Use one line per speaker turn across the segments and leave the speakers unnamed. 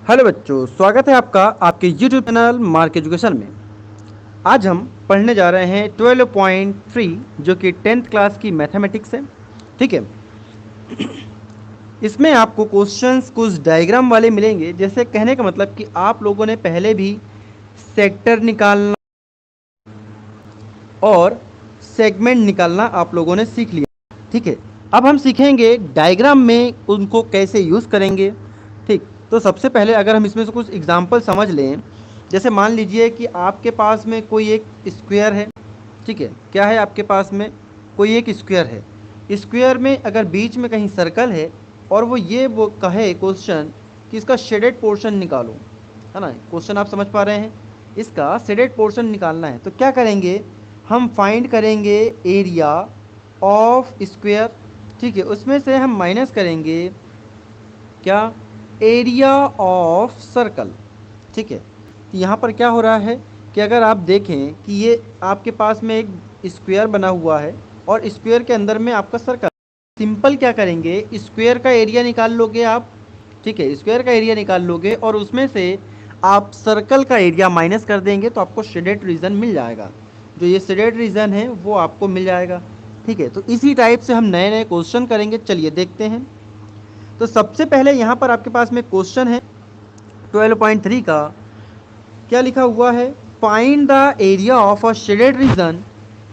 Hello बच्चों, स्वागत है आपका आपके YouTube चैनल मार्क एजुकेशन में। आज हम पढ़ने जा रहे हैं 12.3 जो कि 10th क्लास की मैथमेटिक्स है। ठीक है, इसमें आपको क्वेश्चंस कुछ डायग्राम वाले मिलेंगे। जैसे कहने का मतलब कि आप लोगों ने पहले भी सेक्टर निकालना और सेगमेंट निकालना आप लोगों ने सीख लिया। ठीक है, अब हम सीखेंगे डायग्राम में उनको कैसे यूज़ करेंगे। ठीक, तो सबसे पहले अगर हम इसमें से कुछ एग्जांपल समझ लें, जैसे मान लीजिए कि आपके पास में कोई एक स्क्वायर है। ठीक है, क्या है आपके पास में कोई एक स्क्वायर है। स्क्वायर में अगर बीच में कहीं सर्कल है और वो कहे क्वेश्चन कि इसका शेडेड पोर्शन निकालो, है ना। क्वेश्चन आप समझ पा रहे हैं, इसका शेडेड पोर्शन निकालना है। तो क्या करेंगे, हम फाइंड करेंगे एरिया ऑफ स्क्वायर। ठीक है, उसमें से हम माइनस करेंगे क्या, एरिया ऑफ सर्कल। ठीक है, तो यहाँ पर क्या हो रहा है कि अगर आप देखें कि ये आपके पास में एक स्क्वायर बना हुआ है और स्क्वायर के अंदर में आपका सर्कल। सिंपल क्या करेंगे, स्क्वायर का एरिया निकाल लोगे आप। ठीक है, स्क्वायर का एरिया निकाल लोगे और उसमें से आप सर्कल का एरिया माइनस कर देंगे तो आपको शेडेड रीजन मिल जाएगा। जो ये शेडेड रीजन है वो आपको मिल जाएगा। ठीक है, तो इसी टाइप से हम नए नए क्वेश्चन करेंगे। चलिए देखते हैं। तो सबसे पहले यहाँ पर आपके पास में क्वेश्चन है 12.3 का। क्या लिखा हुआ है, find the area of a shaded region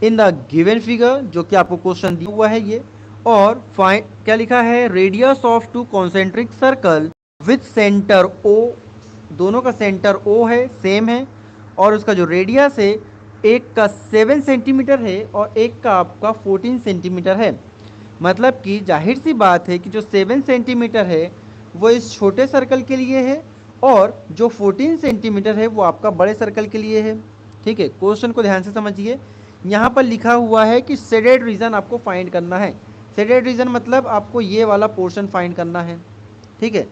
in the given figure, जो कि आपको क्वेश्चन दिया हुआ है ये। और फाइंड क्या लिखा है, radius of two concentric circle with centre O. दोनों का सेंटर ओ है, सेम है, और उसका जो रेडियस है एक का 7 सेंटीमीटर है और एक का आपका 14 सेंटीमीटर है। मतलब कि जाहिर सी बात है कि जो 7 सेंटीमीटर है वो इस छोटे सर्कल के लिए है और जो 14 सेंटीमीटर है वो आपका बड़े सर्कल के लिए है। ठीक है, क्वेश्चन को ध्यान से समझिए। यहाँ पर लिखा हुआ है कि शेडेड रीजन आपको फाइंड करना है। शेडेड रीजन मतलब आपको ये वाला पोर्शन फाइंड करना है। ठीक है,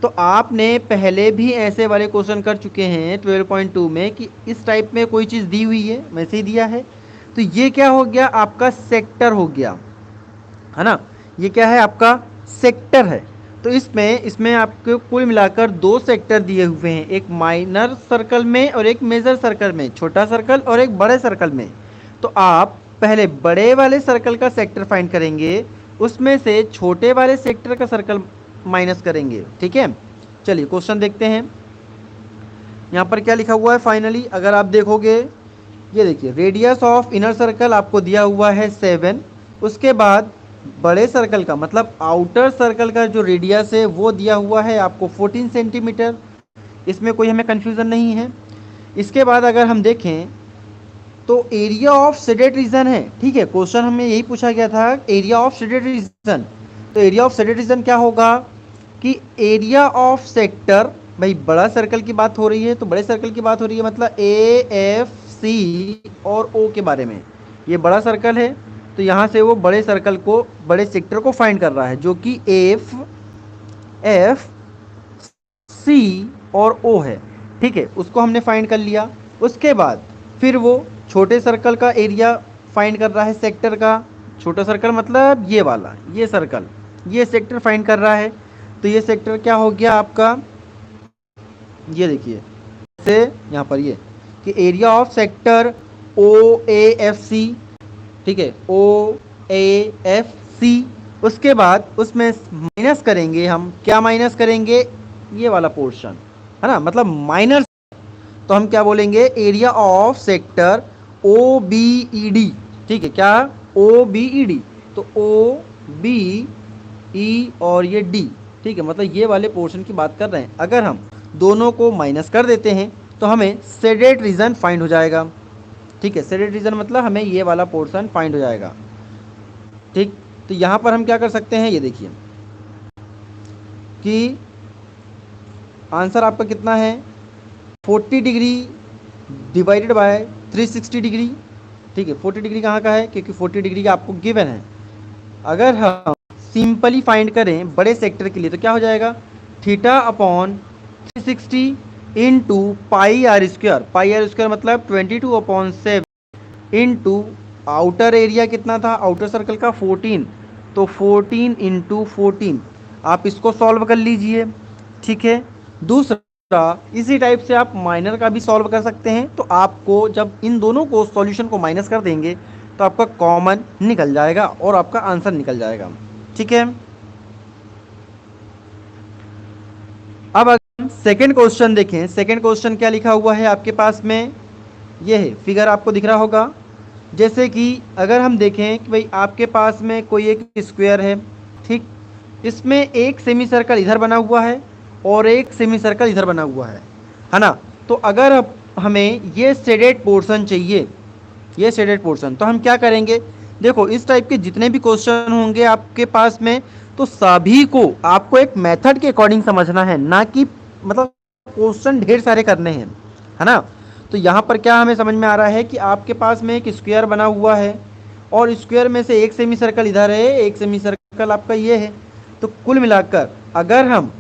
तो आपने पहले भी ऐसे वाले क्वेश्चन कर चुके हैं 12.2 में कि इस टाइप में कोई चीज़ दी हुई है, वैसे ही दिया है। तो ये क्या हो गया, आपका सेक्टर हो गया, है ना। ये क्या है, आपका सेक्टर है। तो इसमें इसमें आपको कुल मिलाकर 2 सेक्टर दिए हुए हैं, एक माइनर सर्कल में और एक मेजर सर्कल में, छोटा सर्कल और एक बड़े सर्कल में। तो आप पहले बड़े वाले सर्कल का सेक्टर फाइंड करेंगे, उसमें से छोटे वाले सेक्टर का सर्कल माइनस करेंगे। ठीक है, चलिए क्वेश्चन देखते हैं। यहाँ पर क्या लिखा हुआ है फाइनली, अगर आप देखोगे, ये देखिए, रेडियस ऑफ इनर सर्कल आपको दिया हुआ है 7। उसके बाद बड़े सर्कल का मतलब आउटर सर्कल का जो रेडियस है वो दिया हुआ है आपको 14 सेंटीमीटर। इसमें कोई हमें कन्फ्यूज़न नहीं है। इसके बाद अगर हम देखें तो एरिया ऑफ शेडेड रीजन है। ठीक है, क्वेश्चन हमें यही पूछा गया था, एरिया ऑफ शेडेड रीजन। तो एरिया ऑफ शेडेड रीजन क्या होगा कि एरिया ऑफ सेक्टर, भाई बड़ा सर्कल की बात हो रही है तो बड़े सर्कल की बात हो रही है, मतलब ए एफ सी और ओ के बारे में। ये बड़ा सर्कल है तो यहाँ से वो बड़े सर्कल को, बड़े सेक्टर को फाइंड कर रहा है, जो कि एफ एफ सी और ओ है। ठीक है, उसको हमने फाइंड कर लिया। उसके बाद फिर वो छोटे सर्कल का एरिया फाइंड कर रहा है, सेक्टर का। छोटा सर्कल मतलब ये वाला, ये सर्कल, ये सेक्टर फाइंड कर रहा है। तो ये सेक्टर क्या हो गया आपका, ये देखिए से यहाँ पर ये कि area of sector O A F C. ठीक है, ओ ए एफ सी। उसके बाद उसमें माइनस करेंगे हम, क्या माइनस करेंगे, ये वाला पोर्शन, है ना, मतलब माइनस। तो हम क्या बोलेंगे, area of sector O B E D. ठीक है, क्या, ओ बी ई डी। तो ओ बी ई और ये डी। ठीक है, मतलब ये वाले पोर्शन की बात कर रहे हैं। अगर हम दोनों को माइनस कर देते हैं तो हमें शेडेड रीजन फाइंड हो जाएगा। ठीक है, शेडेड रीजन मतलब हमें ये वाला पोर्शन फाइंड हो जाएगा। ठीक, तो यहाँ पर हम क्या कर सकते हैं, ये देखिए कि आंसर आपका कितना है, 40 डिग्री डिवाइडेड बाय 360 डिग्री। ठीक है, 40 डिग्री कहाँ का है, क्योंकि 40 डिग्री का आपको गिवन है। अगर हम सिंपली फाइंड करें बड़े सेक्टर के लिए तो क्या हो जाएगा, theta upon 360 into pi R square. Pi R square मतलब 22/7 इंटू आउटर एरिया कितना था, आउटर सर्कल का 14, तो 14 इंटू 14। आप इसको सॉल्व कर लीजिए। ठीक है, दूसरा, इसी टाइप से आप माइनर का भी सॉल्व कर सकते हैं। तो आपको जब इन दोनों को सॉल्यूशन को माइनस कर देंगे तो आपका कॉमन निकल जाएगा और आपका आंसर निकल जाएगा। ठीक है, अब अगर सेकेंड क्वेश्चन देखें, सेकेंड क्वेश्चन क्या लिखा हुआ है आपके पास में, ये है फिगर आपको दिख रहा होगा। जैसे कि अगर हम देखें कि भाई आपके पास में कोई एक स्क्वायर है, ठीक, इसमें एक सेमी सर्कल इधर बना हुआ है और एक सेमी सर्कल इधर बना हुआ है ना। तो अगर अब हमें ये शेडेड पोर्शन चाहिए, ये शेडेड पोर्शन, तो हम क्या करेंगे, देखो इस टाइप के जितने भी क्वेश्चन होंगे आपके पास में, तो सभी को आपको एक मेथड के अकॉर्डिंग समझना है, ना कि मतलब क्वेश्चन ढेर सारे करने हैं, है ना। तो यहाँ पर क्या हमें समझ में आ रहा है कि आपके पास में एक स्क्वायर बना हुआ है और स्क्वायर में से एक सेमी सर्कल इधर है, एक सेमी सर्कल आपका ये है। तो कुल मिलाकर अगर हम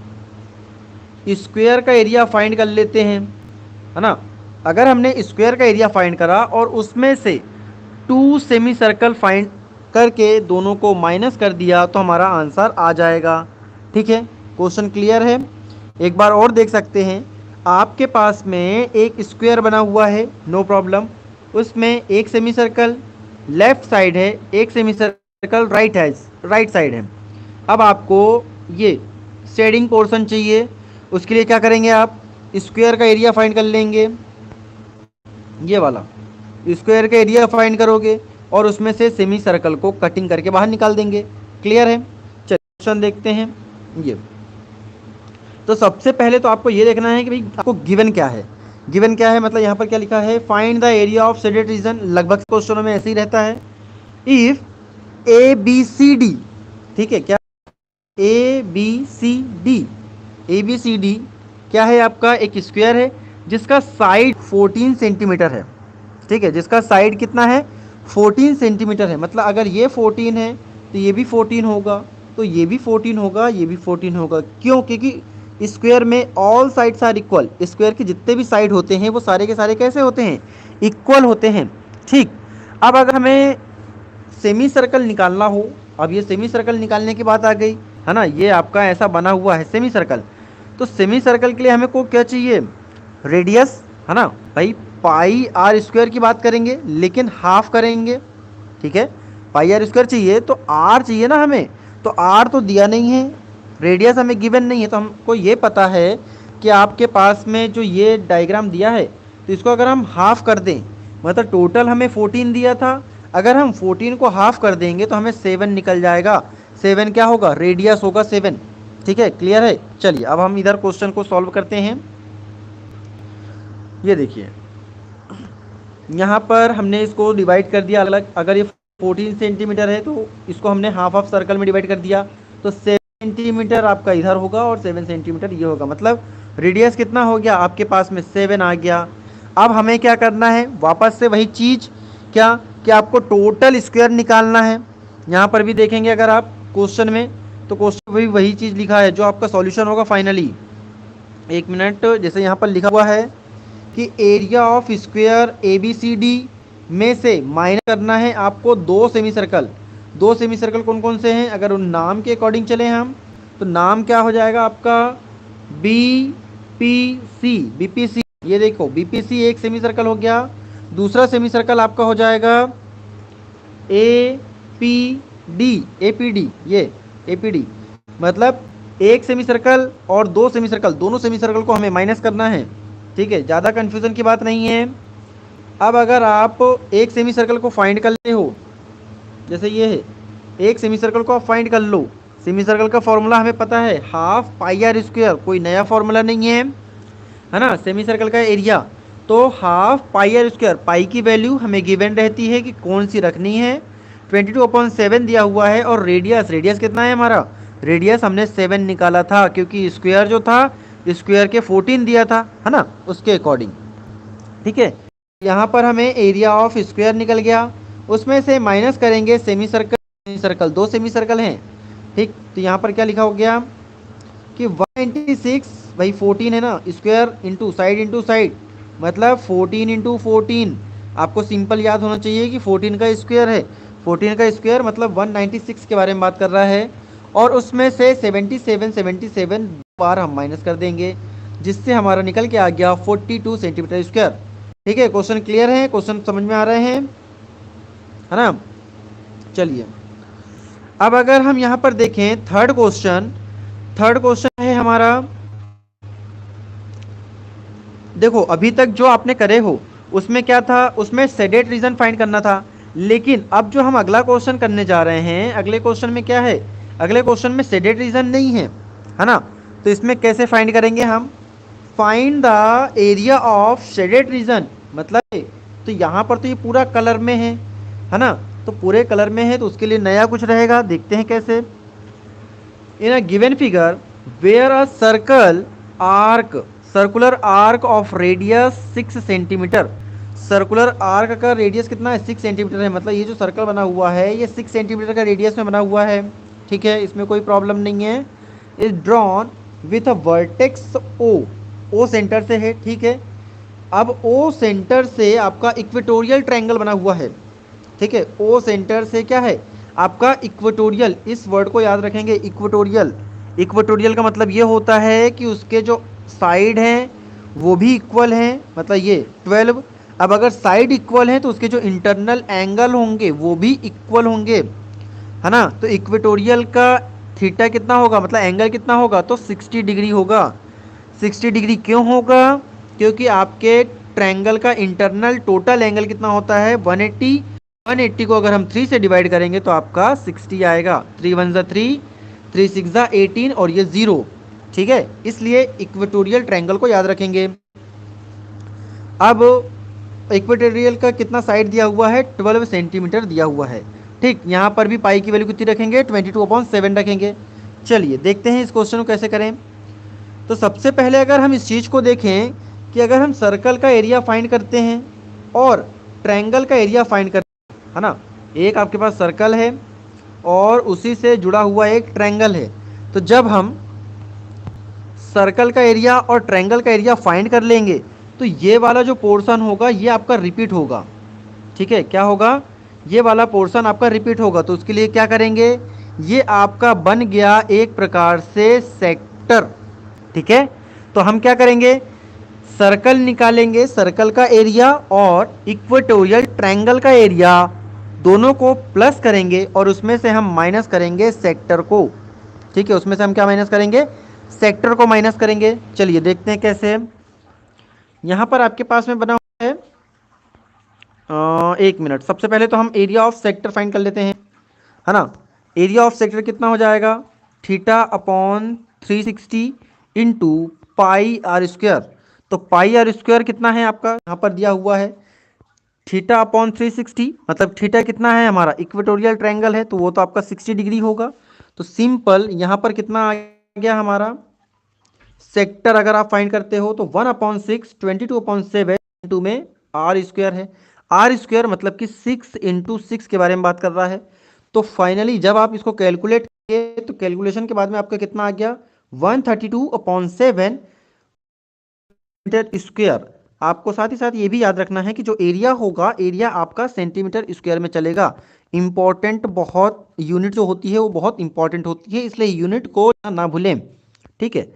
स्क्वायर का एरिया फाइंड कर लेते हैं, है ना, अगर हमने स्क्वायर का एरिया फाइंड करा और उसमें से टू सेमी सर्कल फाइंड करके दोनों को माइनस कर दिया तो हमारा आंसर आ जाएगा। ठीक है, क्वेश्चन क्लियर है। एक बार और देख सकते हैं, आपके पास में एक स्क्वायर बना हुआ है, नो प्रॉब्लम, उसमें एक सेमी सर्कल लेफ्ट साइड है, एक सेमी सर्कल राइट साइड है। अब आपको ये शेडिंग पोर्शन चाहिए, उसके लिए क्या करेंगे, आप स्क्वायर का एरिया फाइंड कर लेंगे, ये वाला स्क्वायर का एरिया फाइंड करोगे और उसमें से सेमी सर्कल को कटिंग करके बाहर निकाल देंगे। क्लियर है, चलिए क्वेश्चन देखते हैं। ये तो सबसे पहले तो आपको ये देखना है कि भाई आपको गिवन क्या है। गिवन क्या है मतलब यहाँ पर क्या लिखा है, find the area of shaded region. लगभग क्वेश्चनों में ऐसे ही रहता है। If A B C D, ठीक है, क्या A B C D, A B C D क्या है, आपका एक स्क्वायर है जिसका साइड 14 सेंटीमीटर है। ठीक है, जिसका साइड कितना है, 14 सेंटीमीटर है। मतलब अगर ये 14 है तो ये भी 14 होगा, तो ये भी 14 होगा, ये भी 14 होगा। क्यों, क्योंकि स्क्वायर में all sides are equal. Square के जितने भी साइड होते हैं वो सारे के सारे कैसे होते हैं, इक्वल होते हैं। ठीक, अब अगर हमें सेमी सर्कल निकालना हो, अब ये सेमी सर्कल निकालने की बात आ गई, है ना। ये आपका ऐसा बना हुआ है सेमी सर्कल, तो सेमी सर्कल के लिए हमें को क्या चाहिए, रेडियस, है ना भाई। पाई आर स्क्वायर की बात करेंगे लेकिन हाफ करेंगे। ठीक है, पाई आर स्क्वायर चाहिए तो आर चाहिए ना हमें, तो आर तो दिया नहीं है, रेडियस हमें गिवन नहीं है। तो हमको ये पता है कि आपके पास में जो ये डायग्राम दिया है, तो इसको अगर हम हाफ कर दें, मतलब टोटल हमें 14 दिया था, अगर हम 14 को हाफ कर देंगे तो हमें 7 निकल जाएगा। 7 क्या होगा, रेडियस होगा 7। ठीक है, क्लियर है। चलिए अब हम इधर क्वेश्चन को सॉल्व करते हैं। ये देखिए यहाँ पर हमने इसको डिवाइड कर दिया अलग। अगर ये 14 सेंटीमीटर है तो इसको हमने हाफ ऑफ सर्कल में डिवाइड कर दिया, तो 7 सेंटीमीटर आपका इधर होगा और 7 सेंटीमीटर ये होगा। मतलब रेडियस कितना हो गया आपके पास में, 7 आ गया। अब हमें क्या करना है, वापस से वही चीज़, क्या कि आपको टोटल स्क्वायर निकालना है। यहाँ पर भी देखेंगे अगर आप क्वेश्चन में, तो क्वेश्चन में भी वही चीज़ लिखा है जो आपका सॉल्यूशन होगा फाइनली। एक मिनट, जैसे यहाँ पर लिखा हुआ है कि area of square A B C D में से माइनस करना है आपको दो सेमी सर्कल। दो सेमी सर्कल कौन कौन से हैं, अगर उन नाम के अकॉर्डिंग चले हम तो नाम क्या हो जाएगा आपका, B P C, B P C. ये देखो बी पी सी एक सेमी सर्कल हो गया, दूसरा सेमी सर्कल आपका हो जाएगा A P D, A P D, ये ए पी डी। मतलब एक सेमी सर्कल और दो सेमी सर्कल, दोनों सेमी सर्कल को हमें माइनस करना है। ठीक है, ज़्यादा कन्फ्यूज़न की बात नहीं है। अब अगर आप एक सेमी सर्कल को फाइंड कर ले हो, जैसे ये है, एक सेमी सर्कल को आप फाइंड कर लो। सेमी सर्कल का फॉर्मूला हमें पता है, हाफ पाई आर स्क्वायर, कोई नया फॉर्मूला नहीं है ना। सेमी सर्कल का एरिया तो हाफ पाई आर स्क्वायर, पाई की वैल्यू हमें गिवन रहती है कि कौन सी रखनी है, 22/7 दिया हुआ है। और रेडियस, रेडियस कितना है हमारा, रेडियस हमने 7 निकाला था क्योंकि स्क्वायर जो था स्क्वायर के 14 दिया था, है ना, उसके अकॉर्डिंग। ठीक है, यहाँ पर हमें एरिया ऑफ स्क्वायर निकल गया, उसमें से माइनस करेंगे सेमी सर्कल। सेमी सर्कल, दो सेमी सर्कल हैं। ठीक, तो यहाँ पर क्या लिखा हो गया कि 196, भाई 14 है ना, स्क्वायर इंटू साइड, मतलब 14 इंटू 14। आपको सिंपल याद होना चाहिए कि 14 का स्क्वायर है, 14 का स्क्वायर मतलब 196 के बारे में बात कर रहा है। और उसमें से 77 बार हम माइनस कर देंगे जिससे हमारा निकल के आ गया 42 सेंटीमीटर स्क्वायर। ठीक है, क्वेश्चन क्लियर है, क्वेश्चन समझ में आ रहे हैं, है ना। चलिए, अब अगर हम यहाँ पर देखें थर्ड क्वेश्चन है हमारा। देखो अभी तक जो आपने करे हो उसमें क्या था, उसमें सेडेड रीजन फाइंड करना था। लेकिन अब जो हम अगला क्वेश्चन करने जा रहे हैं, अगले क्वेश्चन में क्या है, अगले क्वेश्चन में सेडेड रीजन नहीं है ना। तो इसमें कैसे फाइंड करेंगे हम, find the area of shaded reason, मतलब तो यहाँ पर तो ये पूरा कलर में है ना। तो पूरे कलर में है तो उसके लिए नया कुछ रहेगा, देखते हैं कैसे। In a given figure where a circular arc of radius 6 centimetre. Circular arc का रेडियस कितना है, 6 सेंटीमीटर है। मतलब ये जो सर्कल बना हुआ है ये 6 सेंटीमीटर का रेडियस में बना हुआ है। ठीक है, इसमें कोई प्रॉब्लम नहीं है। Is drawn with a vertex O centre से है। ठीक है, अब ओ सेंटर से आपका इक्वेटोरियल ट्रायंगल बना हुआ है। ठीक है, ओ सेंटर से क्या है आपका इक्वेटोरियल, इस वर्ड को याद रखेंगे, इक्वेटोरियल। इक्वेटोरियल का मतलब ये होता है कि उसके जो साइड हैं वो भी इक्वल हैं, मतलब ये 12। अब अगर साइड इक्वल हैं तो उसके जो इंटरनल एंगल होंगे वो भी इक्वल होंगे, है ना। तो इक्वेटोरियल का थीटा कितना होगा, मतलब एंगल कितना होगा, तो 60 डिग्री होगा। 60 डिग्री क्यों होगा, क्योंकि आपके ट्रायंगल का इंटरनल टोटल एंगल कितना होता है 180। 180 को अगर हम 3 से डिवाइड करेंगे तो आपका 60 आएगा। 3 वन ज़ा 3, 3 सिक्स ज़ा 18 और ये 0। ठीक है, इसलिए इक्वेटोरियल ट्रायंगल को याद रखेंगे। अब इक्वेटोरियल का कितना साइड दिया हुआ है, 12 सेंटीमीटर दिया हुआ है। ठीक, यहाँ पर भी पाई की वैल्यू कितनी रखेंगे, 22/7 रखेंगे। चलिए देखते हैं इस क्वेश्चन को कैसे करें। तो सबसे पहले अगर हम इस चीज़ को देखें कि अगर हम सर्कल का एरिया फाइंड करते हैं और ट्रायंगल का एरिया फाइंड करते हैं, है ना। एक आपके पास सर्कल है और उसी से जुड़ा हुआ एक ट्रायंगल है। तो जब हम सर्कल का एरिया और ट्रायंगल का एरिया फाइंड कर लेंगे तो ये वाला जो पोर्शन होगा ये आपका रिपीट होगा। ठीक है, क्या होगा, ये वाला पोर्शन आपका रिपीट होगा। तो उसके लिए क्या करेंगे, ये आपका बन गया एक प्रकार से सेक्टर। ठीक है, तो हम क्या करेंगे, सर्कल निकालेंगे, सर्कल का एरिया और इक्वेटोरियल ट्रायंगल का एरिया दोनों को प्लस करेंगे और उसमें से हम माइनस करेंगे सेक्टर को। ठीक है, उसमें से हम क्या माइनस करेंगे, सेक्टर को माइनस करेंगे। चलिए देखते हैं कैसे। यहाँ पर आपके पास में बना हुआ है, एक मिनट, सबसे पहले तो हम एरिया ऑफ सेक्टर फाइंड कर लेते हैं, है ना। एरिया ऑफ सेक्टर कितना हो जाएगा, theta upon 360 into pi R square. तो पाई आर स्क्वायर कितना है आपका, यहाँ पर दिया हुआ है थीटा अपॉन 360, मतलब थीटा कितना है हमारा, इक्वेटोरियल ट्रायंगल है तो वो तो आपका 60 डिग्री होगा। तो सिंपल यहाँ पर कितना आ गया हमारा सेक्टर, अगर आप फाइंड करते हो तो 1/6, 22/7 इंटू में आर स्क्वायर है। आर स्क्वायर मतलब कि 6 × 6 के बारे में बात कर रहा है। तो फाइनली जब आप इसको कैलकुलेट किए तो कैलकुलेशन के बाद में आपका कितना आ गया, 132/7 मीटर स्क्वायर। आपको साथ ही साथ ये भी याद रखना है कि जो एरिया होगा, एरिया आपका सेंटीमीटर स्क्वायर में चलेगा। इंपॉर्टेंट, बहुत यूनिट जो होती है वो बहुत इंपॉर्टेंट होती है, इसलिए यूनिट को ना भूलें। ठीक है,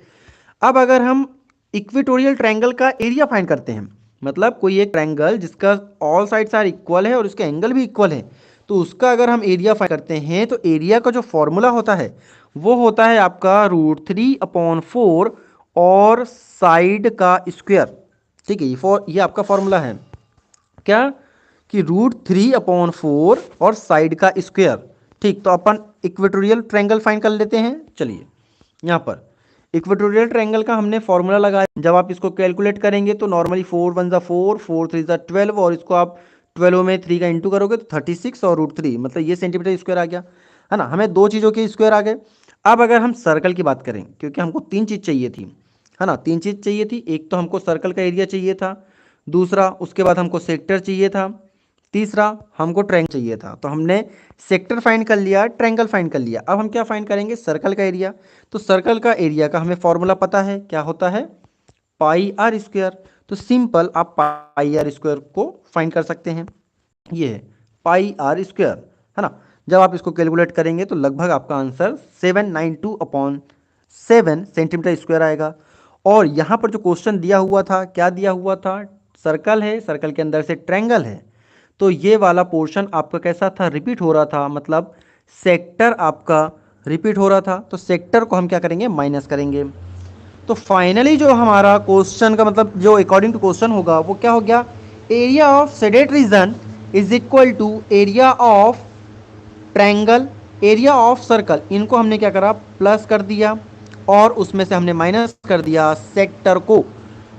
अब अगर हम इक्वेटोरियल ट्रायंगल का एरिया फाइंड करते हैं, मतलब कोई एक ट्रायंगल जिसका ऑल साइड्स आर इक्वल है और उसके एंगल भी इक्वल है, तो उसका अगर हम एरिया फाइंड करते हैं तो एरिया का जो फॉर्मूला होता है वो होता है आपका √3/4 और साइड का स्क्वायर। ठीक है, ये आपका फॉर्मूला है क्या, कि √3/4 और साइड का स्क्वायर। ठीक, तो अपन इक्वेटोरियल ट्रायंगल फाइंड कर लेते हैं। चलिए, यहाँ पर इक्वेटोरियल ट्रायंगल का हमने फॉर्मूला लगाया। जब आप इसको कैलकुलेट करेंगे तो नॉर्मली 4 वन ज़ा 4, 4 3 ज़ा 12 और इसको आप 12 में 3 का इंटू करोगे तो 36 और √3, मतलब ये सेंटीमीटर स्क्वायर आ गया, है ना। हमें दो चीज़ों के स्क्वायर आ गए। अब अगर हम सर्कल की बात करें, क्योंकि हमको तीन चीज़ चाहिए थी, है ना, तीन चीज़ चाहिए थी। एक तो हमको सर्कल का एरिया चाहिए था, दूसरा उसके बाद हमको सेक्टर चाहिए था, तीसरा हमको ट्रायंगल चाहिए था। तो हमने सेक्टर फाइंड कर लिया, ट्रायंगल फाइंड कर लिया। अब हम क्या फाइंड करेंगे, सर्कल का एरिया। तो सर्कल का एरिया का हमें फॉर्मूला पता है, क्या होता है, पाई आर स्क्वायर। तो सिंपल आप पाई आर स्क्वायर को फाइंड कर सकते हैं, ये है पाई आर स्क्वायर, है ना। जब आप इसको कैलकुलेट करेंगे तो लगभग आपका आंसर 792/7 सेंटीमीटर स्क्वायर आएगा। और यहाँ पर जो क्वेश्चन दिया हुआ था, क्या दिया हुआ था, सर्कल है, सर्कल के अंदर से ट्रायंगल है, तो ये वाला पोर्शन आपका कैसा था, रिपीट हो रहा था, मतलब सेक्टर आपका रिपीट हो रहा था, तो सेक्टर को हम क्या करेंगे, माइनस करेंगे। तो फाइनली जो हमारा क्वेश्चन का मतलब जो अकॉर्डिंग टू क्वेश्चन होगा वो क्या हो गया, area of shaded region is equal to area of triangle, area of circle, इनको हमने क्या करा, प्लस कर दिया और उसमें से हमने माइनस कर दिया सेक्टर को।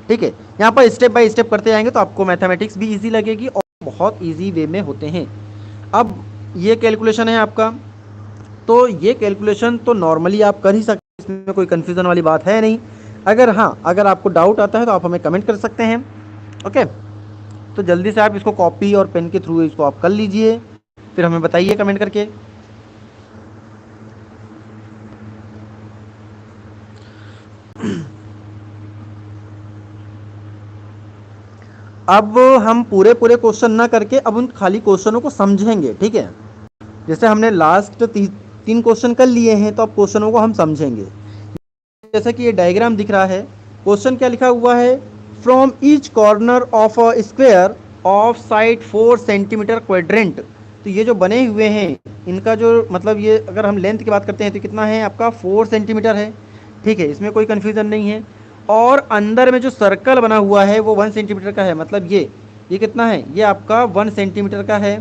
ठीक है, यहाँ पर स्टेप बाय स्टेप करते जाएंगे तो आपको मैथमेटिक्स भी इजी लगेगी और बहुत इजी वे में होते हैं। अब ये कैलकुलेशन है आपका, तो ये कैलकुलेशन तो नॉर्मली आप कर ही सकते हैं, इसमें कोई कन्फ्यूज़न वाली बात है नहीं। अगर हाँ, अगर आपको डाउट आता है तो आप हमें कमेंट कर सकते हैं। ओके, तो जल्दी से आप इसको कॉपी और पेन के थ्रू इसको आप कर लीजिए, फिर हमें बताइए कमेंट करके। अब हम पूरे पूरे क्वेश्चन ना करके अब उन खाली क्वेश्चनों को समझेंगे। ठीक है, जैसे हमने लास्ट 3 क्वेश्चन कर लिए हैं, तो अब क्वेश्चनों को हम समझेंगे। जैसे कि ये डायग्राम दिख रहा है, क्वेश्चन क्या लिखा हुआ है, from each corner of a square of side 4 centimetre quadrant. तो ये जो बने हुए हैं इनका जो मतलब ये अगर हम लेंथ की बात करते हैं तो कितना है आपका, 4 सेंटीमीटर है। ठीक है, इसमें कोई कन्फ्यूज़न नहीं है। और अंदर में जो सर्कल बना हुआ है वो 1 सेंटीमीटर का है, मतलब ये कितना है, ये आपका 1 सेंटीमीटर का है।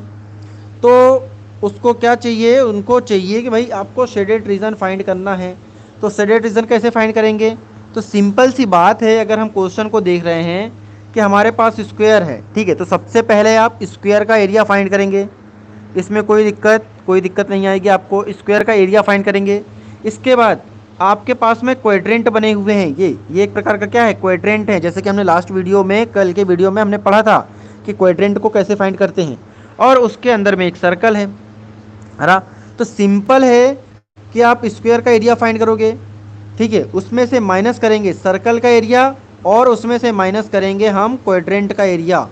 तो उसको क्या चाहिए, उनको चाहिए कि भाई आपको शेडेड रीजन फाइंड करना है। तो शेडेड रीजन कैसे फाइंड करेंगे, तो सिंपल सी बात है, अगर हम क्वेश्चन को देख रहे हैं कि हमारे पास स्क्वायर है, ठीक है, तो सबसे पहले आप स्क्वायर का एरिया फाइंड करेंगे, इसमें कोई दिक्कत नहीं आएगी आपको, स्क्वायर का एरिया फाइंड करेंगे। इसके बाद आपके पास में क्वाड्रेंट बने हुए हैं, ये एक प्रकार का क्या है, क्वाड्रेंट है, जैसे कि हमने लास्ट वीडियो में, कल के वीडियो में हमने पढ़ा था कि क्वाड्रेंट को कैसे फाइंड करते हैं। और उसके अंदर में एक सर्कल है ना, तो सिंपल है कि आप स्क्वायर का एरिया फाइंड करोगे। ठीक है, उसमें से माइनस करेंगे सर्कल का एरिया और उसमें से माइनस करेंगे हम क्वाड्रेंट का एरिया।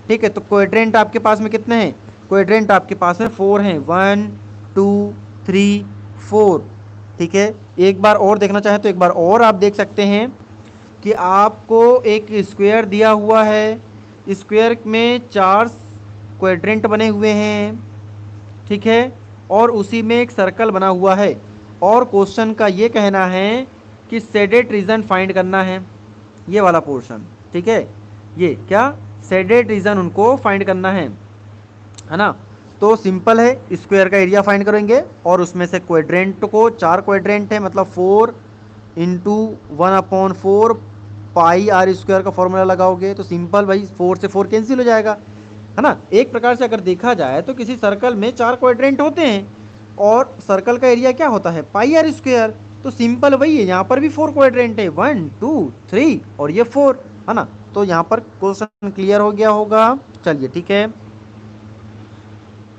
ठीक है, तो क्वाड्रेंट आपके पास में कितने हैं, क्वाड्रेंट आपके पास में 4 हैं, 1 2 3 4। ठीक है, एक बार और देखना चाहें तो एक बार और आप देख सकते हैं कि आपको एक स्क्वायर दिया हुआ है, स्क्वायर में 4 क्वाड्रेंट बने हुए हैं। ठीक है, और उसी में एक सर्कल बना हुआ है, और क्वेश्चन का ये कहना है कि शेडेड रीजन फाइंड करना है, ये वाला पोर्शन। ठीक है, ये क्या, शेडेड रीजन उनको फाइंड करना है ना। तो सिंपल है, स्क्वायर का एरिया फाइंड करेंगे और उसमें से क्वाड्रेंट को, 4 क्वाड्रेंट है मतलब 4 इंटू 1/4 पाई आर स्क्वायर का फॉर्मूला लगाओगे तो सिंपल भाई 4 से 4 कैंसिल हो जाएगा, है ना। एक प्रकार से अगर देखा जाए तो किसी सर्कल में 4 क्वाड्रेंट होते हैं और सर्कल का एरिया क्या होता है, पाई आर स्क्वायर। तो सिंपल वही है, यहाँ पर भी 4 क्वाड्रेंट है, 1 2 3 और ये 4, है ना। तो यहाँ पर क्वेश्चन क्लियर हो गया होगा। चलिए ठीक है,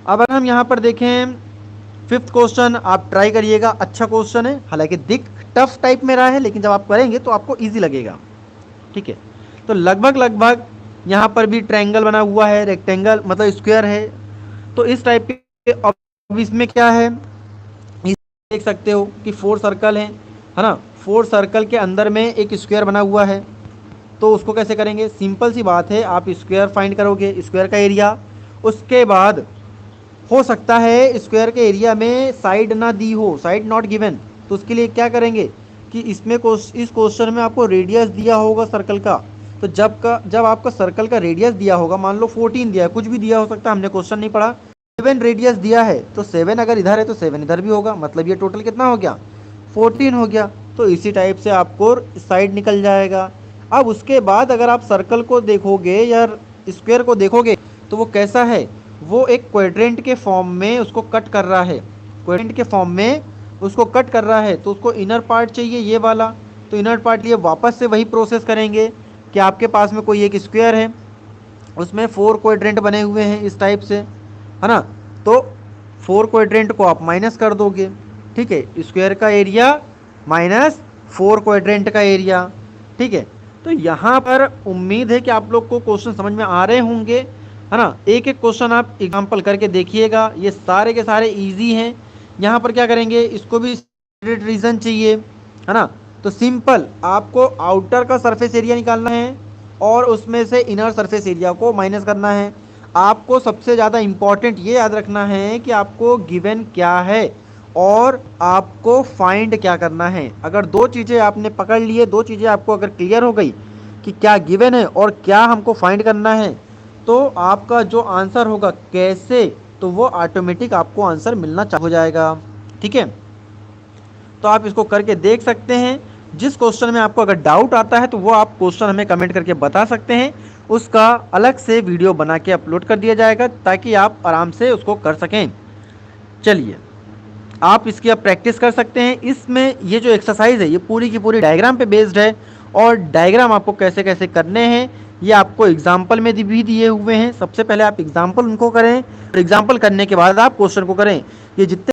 अब अगर हम यहाँ पर देखें 5th क्वेश्चन, आप ट्राई करिएगा, अच्छा क्वेश्चन है, हालांकि दिख टफ टाइप में रहा है लेकिन जब आप करेंगे तो आपको इजी लगेगा। ठीक है, तो लगभग लगभग यहाँ पर भी ट्रायंगल बना हुआ है, रेक्टेंगल मतलब स्क्वायर है, तो इस टाइप के। अब इसमें क्या है, देख सकते हो कि 4 सर्कल हैं, है ना, 4 सर्कल के अंदर में एक स्क्वायर बना हुआ है। तो उसको कैसे करेंगे, सिंपल सी बात है, आप स्क्वायर फाइंड करोगे, स्क्वायर का एरिया। उसके बाद हो सकता है स्क्वायर के एरिया में साइड ना दी हो, साइड नॉट गिवन, तो उसके लिए क्या करेंगे कि इसमें इस क्वेश्चन में आपको रेडियस दिया होगा सर्कल का। तो जब आपका सर्कल का रेडियस दिया होगा, मान लो 14 दिया है, कुछ भी दिया हो सकता है, हमने क्वेश्चन नहीं पढ़ा, 7 रेडियस दिया है, तो 7 अगर इधर है तो 7 इधर भी होगा, मतलब ये टोटल कितना हो गया, 14 हो गया। तो इसी टाइप से आपको साइड निकल जाएगा। अब उसके बाद अगर आप सर्कल को देखोगे या स्क्वायर को देखोगे तो वो कैसा है, वो एक क्वाड्रेंट के फॉर्म में उसको कट कर रहा है, क्वाड्रेंट के फॉर्म में उसको कट कर रहा है, तो उसको इनर पार्ट चाहिए ये वाला। तो इनर पार्ट लिए वापस से वही प्रोसेस करेंगे कि आपके पास में कोई एक स्क्वायर है, उसमें 4 क्वाड्रेंट बने हुए हैं इस टाइप से, है ना। तो 4 क्वाड्रेंट को आप माइनस कर दोगे। ठीक है, स्क्वायर का एरिया माइनस 4 क्वाड्रेंट का एरिया। ठीक है, तो यहाँ पर उम्मीद है कि आप लोग को क्वेश्चन समझ में आ रहे होंगे, है ना। एक एक क्वेश्चन आप एग्जाम्पल करके देखिएगा, ये सारे के सारे इजी हैं। यहाँ पर क्या करेंगे, इसको भी शेडेड रीजन चाहिए, है ना। तो सिंपल आपको आउटर का सरफेस एरिया निकालना है और उसमें से इनर सरफेस एरिया को माइनस करना है। आपको सबसे ज़्यादा इम्पॉर्टेंट ये याद रखना है कि आपको गिवन क्या है और आपको फाइंड क्या करना है। अगर दो चीज़ें आपने पकड़ लिए, दो चीज़ें आपको अगर क्लियर हो गई कि क्या गिवन है और क्या हमको फाइंड करना है, तो आपका जो आंसर होगा कैसे, तो वो ऑटोमेटिक आपको आंसर मिलना हो जाएगा। ठीक है, तो आप इसको करके देख सकते हैं। जिस क्वेश्चन में आपको अगर डाउट आता है तो वो आप क्वेश्चन हमें कमेंट करके बता सकते हैं, उसका अलग से वीडियो बना के अपलोड कर दिया जाएगा ताकि आप आराम से उसको कर सकें। चलिए, आप इसकी अब प्रैक्टिस कर सकते हैं। इसमें ये जो एक्सरसाइज है ये पूरी की पूरी डायग्राम पे बेस्ड है और डायग्राम आपको कैसे कैसे करने हैं ये आपको एग्जाम्पल में भी दिए हुए हैं। सबसे पहले आप एग्जाम्पल उनको करें और एग्जाम्पल करने के बाद आप क्वेश्चन को करें। ये जितने